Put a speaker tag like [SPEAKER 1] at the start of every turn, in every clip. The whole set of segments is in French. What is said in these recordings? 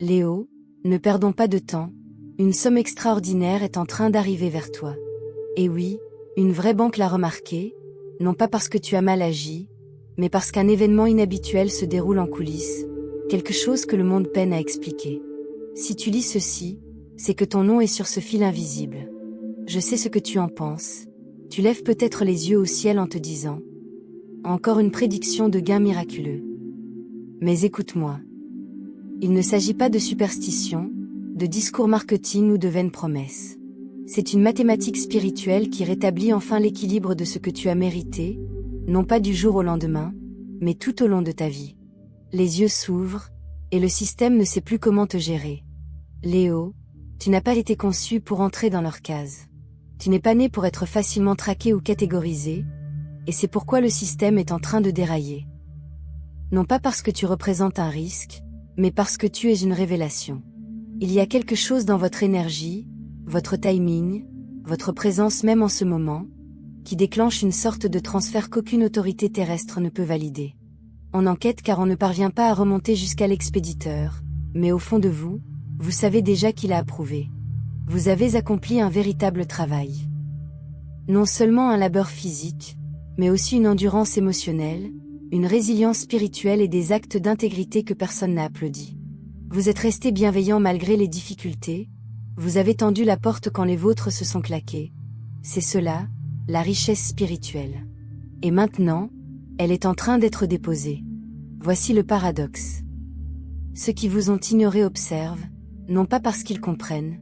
[SPEAKER 1] Léo, ne perdons pas de temps, une somme extraordinaire est en train d'arriver vers toi. Et oui, une vraie banque l'a remarqué, non pas parce que tu as mal agi, mais parce qu'un événement inhabituel se déroule en coulisses, quelque chose que le monde peine à expliquer. Si tu lis ceci, c'est que ton nom est sur ce fil invisible. Je sais ce que tu en penses. Tu lèves peut-être les yeux au ciel en te disant « Encore une prédiction de gain miraculeux. » Mais écoute-moi. Il ne s'agit pas de superstition, de discours marketing ou de vaines promesses. C'est une mathématique spirituelle qui rétablit enfin l'équilibre de ce que tu as mérité, non pas du jour au lendemain, mais tout au long de ta vie. Les yeux s'ouvrent, et le système ne sait plus comment te gérer. Léo, tu n'as pas été conçu pour entrer dans leurs cases. Tu n'es pas né pour être facilement traqué ou catégorisé, et c'est pourquoi le système est en train de dérailler. Non pas parce que tu représentes un risque, mais parce que tu es une révélation. Il y a quelque chose dans votre énergie, votre timing, votre présence même en ce moment, qui déclenche une sorte de transfert qu'aucune autorité terrestre ne peut valider. On enquête car on ne parvient pas à remonter jusqu'à l'expéditeur, mais au fond de vous, vous savez déjà qu'il a approuvé. Vous avez accompli un véritable travail. Non seulement un labeur physique, mais aussi une endurance émotionnelle, une résilience spirituelle et des actes d'intégrité que personne n'a applaudi. Vous êtes resté bienveillant malgré les difficultés, vous avez tendu la porte quand les vôtres se sont claqués. C'est cela, la richesse spirituelle. Et maintenant, elle est en train d'être déposée. Voici le paradoxe. Ceux qui vous ont ignoré observent, non pas parce qu'ils comprennent,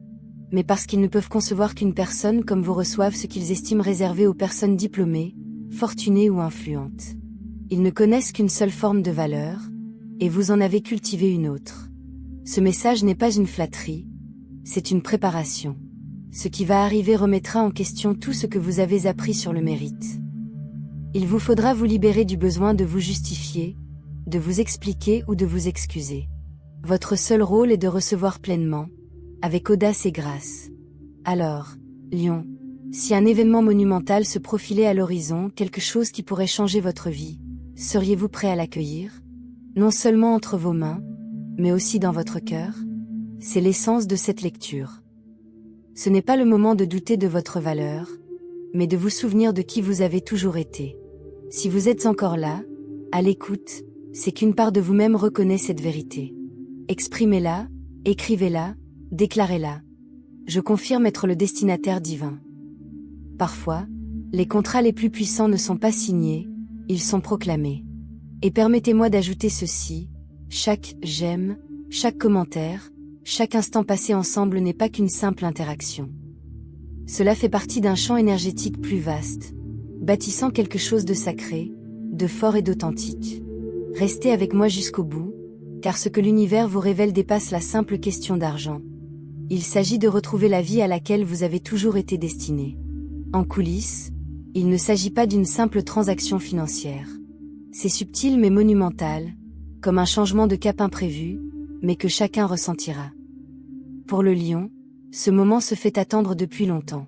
[SPEAKER 1] mais parce qu'ils ne peuvent concevoir qu'une personne comme vous reçoive ce qu'ils estiment réservé aux personnes diplômées, fortunées ou influentes. Ils ne connaissent qu'une seule forme de valeur, et vous en avez cultivé une autre. Ce message n'est pas une flatterie, c'est une préparation. Ce qui va arriver remettra en question tout ce que vous avez appris sur le mérite. Il vous faudra vous libérer du besoin de vous justifier, de vous expliquer ou de vous excuser. Votre seul rôle est de recevoir pleinement, avec audace et grâce. Alors, Lion, si un événement monumental se profilait à l'horizon, quelque chose qui pourrait changer votre vie, seriez-vous prêt à l'accueillir? Non seulement entre vos mains, mais aussi dans votre cœur? C'est l'essence de cette lecture. Ce n'est pas le moment de douter de votre valeur, mais de vous souvenir de qui vous avez toujours été. Si vous êtes encore là, à l'écoute, c'est qu'une part de vous-même reconnaît cette vérité. Exprimez-la, écrivez-la, déclarez-la. Je confirme être le destinataire divin. Parfois, les contrats les plus puissants ne sont pas signés, ils sont proclamés. Et permettez-moi d'ajouter ceci, chaque « j'aime », chaque commentaire, chaque instant passé ensemble n'est pas qu'une simple interaction. Cela fait partie d'un champ énergétique plus vaste, bâtissant quelque chose de sacré, de fort et d'authentique. Restez avec moi jusqu'au bout, car ce que l'univers vous révèle dépasse la simple question d'argent. Il s'agit de retrouver la vie à laquelle vous avez toujours été destiné. En coulisses, il ne s'agit pas d'une simple transaction financière. C'est subtil mais monumental, comme un changement de cap imprévu, mais que chacun ressentira. Pour le lion, ce moment se fait attendre depuis longtemps.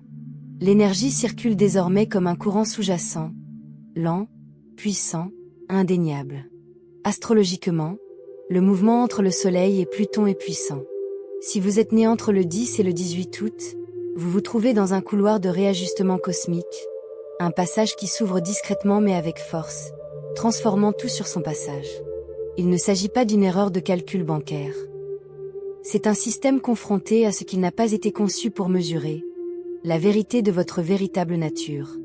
[SPEAKER 1] L'énergie circule désormais comme un courant sous-jacent, lent, puissant, indéniable. Astrologiquement, le mouvement entre le Soleil et Pluton est puissant. Si vous êtes né entre le 10 et le 18 août, vous vous trouvez dans un couloir de réajustement cosmique, un passage qui s'ouvre discrètement mais avec force, transformant tout sur son passage. Il ne s'agit pas d'une erreur de calcul bancaire. C'est un système confronté à ce qu'il n'a pas été conçu pour mesurer, la vérité de votre véritable nature.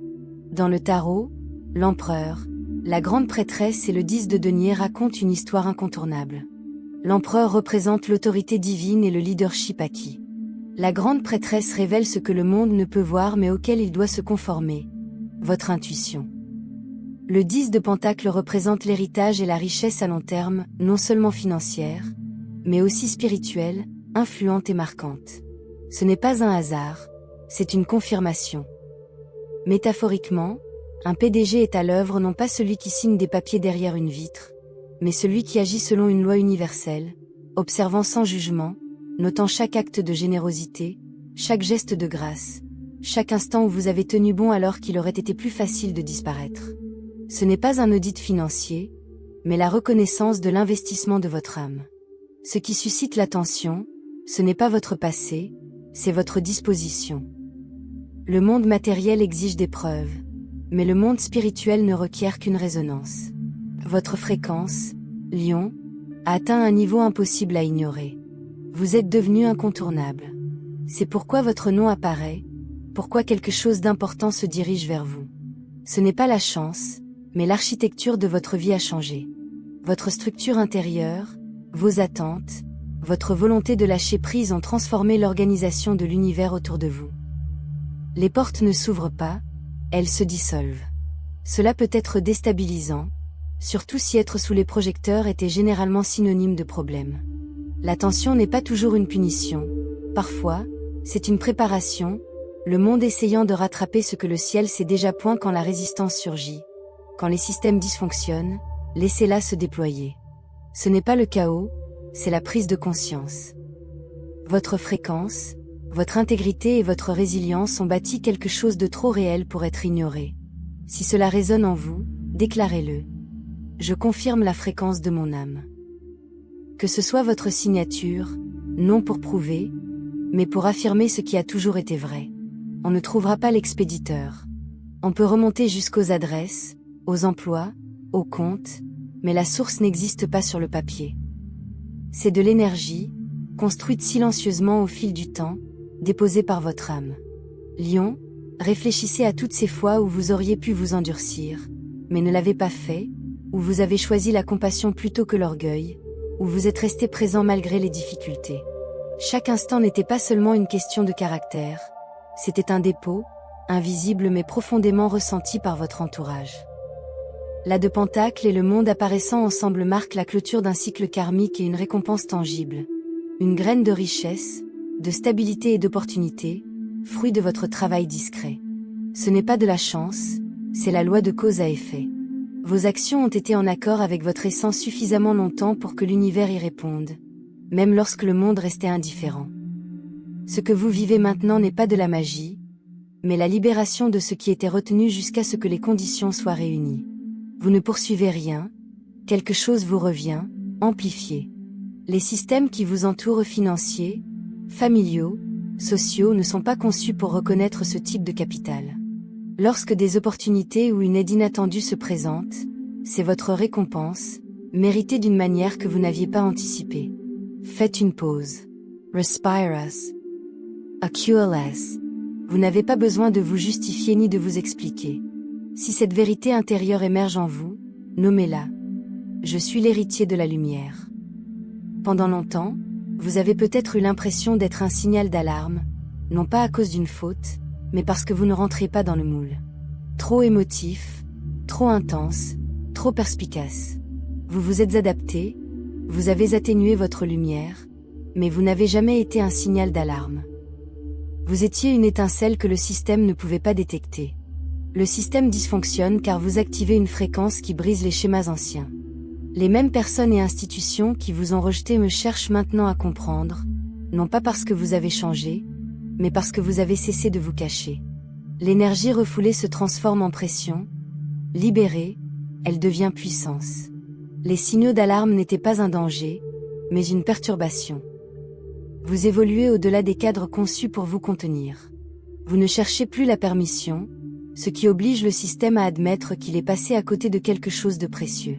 [SPEAKER 1] Dans le tarot, l'empereur, la grande prêtresse et le 10 de denier racontent une histoire incontournable. L'empereur représente l'autorité divine et le leadership acquis. La grande prêtresse révèle ce que le monde ne peut voir mais auquel il doit se conformer, votre intuition. Le 10 de Pentacle représente l'héritage et la richesse à long terme, non seulement financière, mais aussi spirituelle, influente et marquante. Ce n'est pas un hasard, c'est une confirmation. Métaphoriquement, un PDG est à l'œuvre non pas celui qui signe des papiers derrière une vitre, mais celui qui agit selon une loi universelle, observant sans jugement, notant chaque acte de générosité, chaque geste de grâce, chaque instant où vous avez tenu bon alors qu'il aurait été plus facile de disparaître. Ce n'est pas un audit financier, mais la reconnaissance de l'investissement de votre âme. Ce qui suscite l'attention, ce n'est pas votre passé, c'est votre disposition. Le monde matériel exige des preuves, mais le monde spirituel ne requiert qu'une résonance. Votre fréquence, Lion, a atteint un niveau impossible à ignorer. Vous êtes devenu incontournable. C'est pourquoi votre nom apparaît, pourquoi quelque chose d'important se dirige vers vous. Ce n'est pas la chance, mais l'architecture de votre vie a changé. Votre structure intérieure, vos attentes, votre volonté de lâcher prise ont transformé l'organisation de l'univers autour de vous. Les portes ne s'ouvrent pas, elles se dissolvent. Cela peut être déstabilisant, surtout si être sous les projecteurs était généralement synonyme de problème. L'attention n'est pas toujours une punition. Parfois, c'est une préparation, le monde essayant de rattraper ce que le ciel sait déjà point quand la résistance surgit. Quand les systèmes dysfonctionnent, laissez-la se déployer. Ce n'est pas le chaos, c'est la prise de conscience. Votre fréquence, votre intégrité et votre résilience ont bâti quelque chose de trop réel pour être ignoré. Si cela résonne en vous, déclarez-le. Je confirme la fréquence de mon âme. Que ce soit votre signature, non pour prouver, mais pour affirmer ce qui a toujours été vrai. On ne trouvera pas l'expéditeur. On peut remonter jusqu'aux adresses, aux emplois, aux comptes, mais la source n'existe pas sur le papier. C'est de l'énergie, construite silencieusement au fil du temps, déposée par votre âme. Lion, réfléchissez à toutes ces fois où vous auriez pu vous endurcir, mais ne l'avez pas fait, où vous avez choisi la compassion plutôt que l'orgueil, où vous êtes resté présent malgré les difficultés. Chaque instant n'était pas seulement une question de caractère, c'était un dépôt, invisible mais profondément ressenti par votre entourage. La de Pentacle et le monde apparaissant ensemble marquent la clôture d'un cycle karmique et une récompense tangible. Une graine de richesse, de stabilité et d'opportunité, fruit de votre travail discret. Ce n'est pas de la chance, c'est la loi de cause à effet. Vos actions ont été en accord avec votre essence suffisamment longtemps pour que l'univers y réponde, même lorsque le monde restait indifférent. Ce que vous vivez maintenant n'est pas de la magie, mais la libération de ce qui était retenu jusqu'à ce que les conditions soient réunies. Vous ne poursuivez rien, quelque chose vous revient, amplifié. Les systèmes qui vous entourent financiers, familiaux, sociaux ne sont pas conçus pour reconnaître ce type de capital. Lorsque des opportunités ou une aide inattendue se présentent, c'est votre récompense, méritée d'une manière que vous n'aviez pas anticipée. Faites une pause. Respire us. Accure less. Vous n'avez pas besoin de vous justifier ni de vous expliquer. Si cette vérité intérieure émerge en vous, nommez-la. Je suis l'héritier de la lumière. Pendant longtemps, vous avez peut-être eu l'impression d'être un signal d'alarme, non pas à cause d'une faute, mais parce que vous ne rentrez pas dans le moule. Trop émotif, trop intense, trop perspicace. Vous vous êtes adapté, vous avez atténué votre lumière, mais vous n'avez jamais été un signal d'alarme. Vous étiez une étincelle que le système ne pouvait pas détecter. Le système dysfonctionne car vous activez une fréquence qui brise les schémas anciens. Les mêmes personnes et institutions qui vous ont rejeté me cherchent maintenant à comprendre, non pas parce que vous avez changé, mais parce que vous avez cessé de vous cacher. L'énergie refoulée se transforme en pression, libérée, elle devient puissance. Les signaux d'alarme n'étaient pas un danger, mais une perturbation. Vous évoluez au-delà des cadres conçus pour vous contenir. Vous ne cherchez plus la permission, ce qui oblige le système à admettre qu'il est passé à côté de quelque chose de précieux.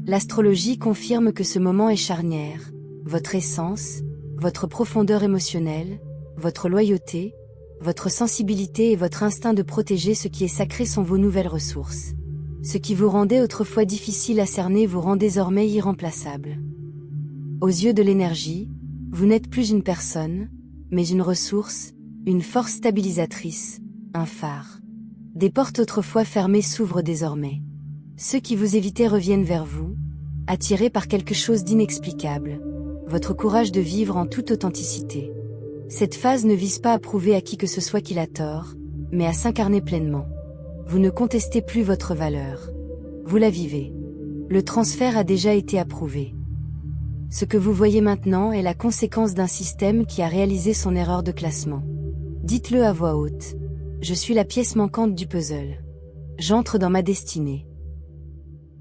[SPEAKER 1] L'astrologie confirme que ce moment est charnière. Votre essence, votre profondeur émotionnelle, votre loyauté, votre sensibilité et votre instinct de protéger ce qui est sacré sont vos nouvelles ressources. Ce qui vous rendait autrefois difficile à cerner vous rend désormais irremplaçable. Aux yeux de l'énergie, vous n'êtes plus une personne, mais une ressource, une force stabilisatrice, un phare. Des portes autrefois fermées s'ouvrent désormais. Ceux qui vous évitaient reviennent vers vous, attirés par quelque chose d'inexplicable, votre courage de vivre en toute authenticité. Cette phase ne vise pas à prouver à qui que ce soit qu'il a tort, mais à s'incarner pleinement. Vous ne contestez plus votre valeur. Vous la vivez. Le transfert a déjà été approuvé. Ce que vous voyez maintenant est la conséquence d'un système qui a réalisé son erreur de classement. Dites-le à voix haute. Je suis la pièce manquante du puzzle. J'entre dans ma destinée.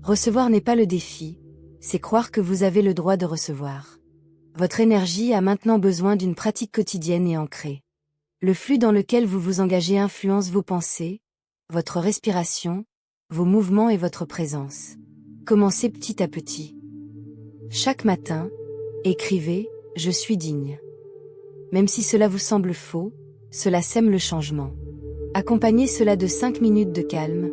[SPEAKER 1] Recevoir n'est pas le défi, c'est croire que vous avez le droit de recevoir. Votre énergie a maintenant besoin d'une pratique quotidienne et ancrée. Le flux dans lequel vous vous engagez influence vos pensées, votre respiration, vos mouvements et votre présence. Commencez petit à petit. Chaque matin, écrivez « Je suis digne ». Même si cela vous semble faux, cela sème le changement. Accompagnez cela de 5 minutes de calme,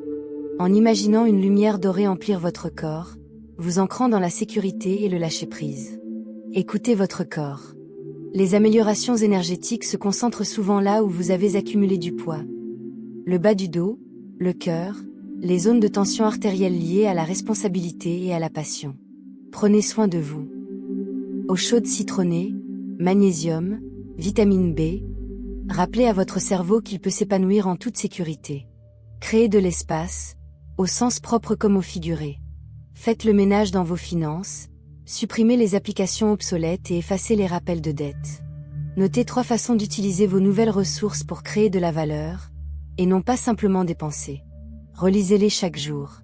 [SPEAKER 1] en imaginant une lumière dorée emplir votre corps, vous ancrant dans la sécurité et le lâcher-prise. Écoutez votre corps. Les améliorations énergétiques se concentrent souvent là où vous avez accumulé du poids. Le bas du dos, le cœur, les zones de tension artérielle liées à la responsabilité et à la passion. Prenez soin de vous. Eau chaude citronnée, magnésium, vitamine B, rappelez à votre cerveau qu'il peut s'épanouir en toute sécurité. Créez de l'espace, au sens propre comme au figuré. Faites le ménage dans vos finances, supprimez les applications obsolètes et effacez les rappels de dette. Notez 3 façons d'utiliser vos nouvelles ressources pour créer de la valeur, et non pas simplement dépenser. Relisez-les chaque jour.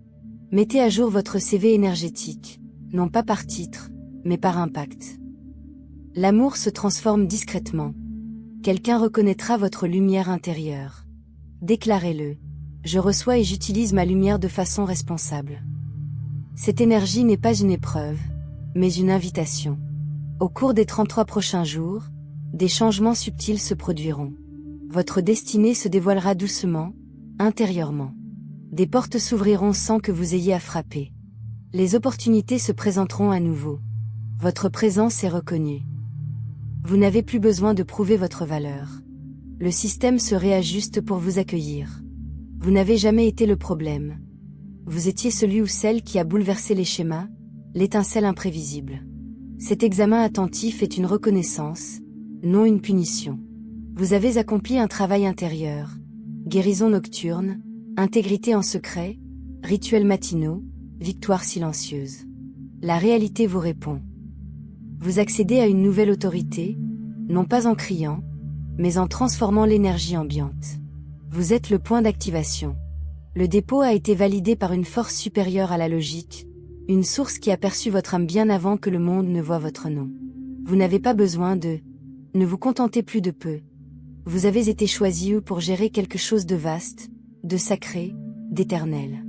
[SPEAKER 1] Mettez à jour votre CV énergétique, non pas par titre, mais par impact. L'amour se transforme discrètement. Quelqu'un reconnaîtra votre lumière intérieure. Déclarez-le. Je reçois et j'utilise ma lumière de façon responsable. Cette énergie n'est pas une épreuve, mais une invitation. Au cours des 33 prochains jours, des changements subtils se produiront. Votre destinée se dévoilera doucement, intérieurement. Des portes s'ouvriront sans que vous ayez à frapper. Les opportunités se présenteront à nouveau. Votre présence est reconnue. Vous n'avez plus besoin de prouver votre valeur. Le système se réajuste pour vous accueillir. Vous n'avez jamais été le problème. Vous étiez celui ou celle qui a bouleversé les schémas, l'étincelle imprévisible. Cet examen attentif est une reconnaissance, non une punition. Vous avez accompli un travail intérieur, guérison nocturne, intégrité en secret, rituels matinaux, victoire silencieuse. La réalité vous répond. Vous accédez à une nouvelle autorité, non pas en criant, mais en transformant l'énergie ambiante. Vous êtes le point d'activation. Le dépôt a été validé par une force supérieure à la logique, une source qui a perçu votre âme bien avant que le monde ne voie votre nom. Vous n'avez pas besoin de... Ne vous contentez plus de peu. Vous avez été choisi pour gérer quelque chose de vaste, de sacré, d'éternel.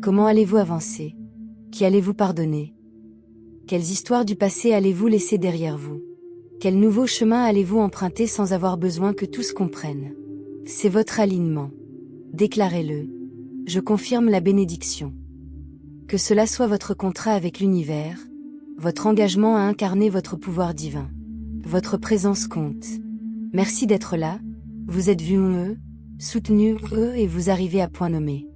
[SPEAKER 1] Comment allez-vous avancer? Qui allez-vous pardonner? Quelles histoires du passé allez-vous laisser derrière vous? Quel nouveau chemin allez-vous emprunter sans avoir besoin que tous comprennent? C'est votre alignement. Déclarez-le. Je confirme la bénédiction. Que cela soit votre contrat avec l'univers, votre engagement à incarner votre pouvoir divin. Votre présence compte. Merci d'être là, vous êtes vu soutenu et vous arrivez à point nommé.